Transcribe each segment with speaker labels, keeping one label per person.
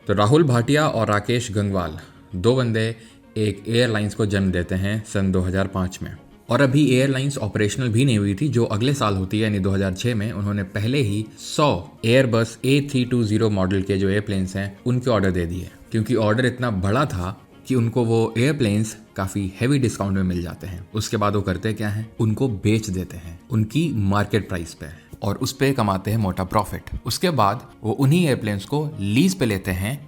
Speaker 1: तो राहुल भाटिया और राकेश गंगवाल, दो बंदे एक एयरलाइंस को जन्म देते हैं सन 2005 में। और अभी एयरलाइंस ऑपरेशनल भी नहीं हुई थी, जो अगले साल होती है, यानी 2006 में उन्होंने पहले ही 100 एयरबस A320 मॉडल के जो एयरप्लेन्स हैं उनके ऑर्डर दे दिए, क्योंकि ऑर्डर इतना बड़ा था कि उनको वो एयरप्लेन्स काफ़ी हैवी डिस्काउंट में मिल जाते हैं। उसके बाद वो करते क्या हैं, उनको बेच देते हैं उनकी मार्केट प्राइस पे, और उस पे कमाते हैं मोटा प्रॉफिट। उसके बाद वो उन्हीं एयरप्लेन्स को लीज पे लेते हैं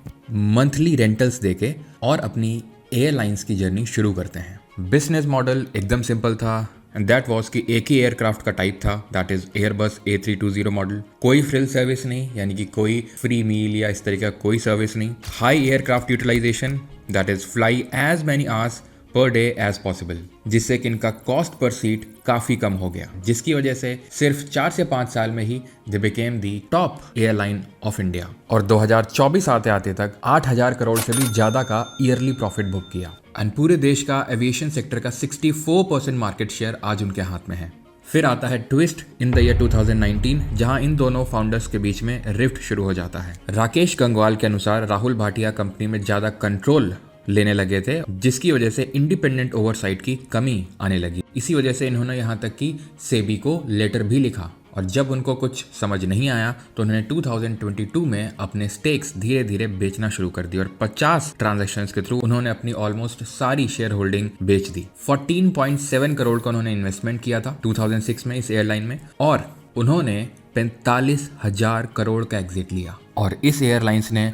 Speaker 1: मंथली रेंटल्स देके, और अपनी एयरलाइंस की जर्नी शुरू करते हैं। बिजनेस मॉडल एकदम सिंपल था, एंड दैट वाज कि एक ही एयरक्राफ्ट का टाइप था, that is Airbus A320 model. कोई फ्रिल सर्विस नहीं, यानी कि कोई फ्री मील या इस तरीके का कोई सर्विस नहीं। High aircraft utilization, that is fly as many hours per day as possible, जिससे कि इनका कॉस्ट पर सीट काफी कम हो गया, जिसकी वजह से सिर्फ 4 से 5 साल में ही they became the top airline of India. और 2024 आते आते तक 8,000 करोड़ से भी ज्यादा का ईयरली प्रॉफिट बुक किया, एंड पूरे देश का एविएशन सेक्टर का 64% मार्केट शेयर आज उनके हाथ में है। फिर आता है ट्विस्ट इन द ईयर 2019, जहां इन दोनों फाउंडर्स के बीच में रिफ्ट शुरू हो जाता है। राकेश गंगवाल के अनुसार राहुल भाटिया कंपनी में ज्यादा कंट्रोल लेने लगे थे, जिसकी वजह से इंडिपेंडेंट ओवरसाइट की कमी आने लगी। इसी वजह से इन्होंने यहाँ तक कि सेबी को लेटर भी लिखा, और जब उनको कुछ समझ नहीं आया तो उन्होंने 2022 में अपने स्टेक्स धीरे धीरे बेचना शुरू कर दी, और 50 ट्रांजैक्शंस के थ्रू उन्होंने अपनी ऑलमोस्ट सारी शेयर होल्डिंग बेच दी। 14.7 करोड़ का उन्होंने इन्वेस्टमेंट किया था 2006 में इस एयरलाइन में, और उन्होंने 45,000 करोड़ का एग्जिट लिया। और इस एयरलाइंस ने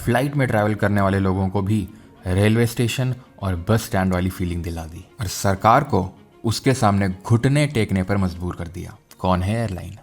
Speaker 1: फ्लाइट में ट्रैवल करने वाले लोगों को भी रेलवे स्टेशन और बस स्टैंड वाली फीलिंग दिला दी, और सरकार को उसके सामने घुटने टेकने पर मजबूर कर दिया। कौन है एयरलाइन?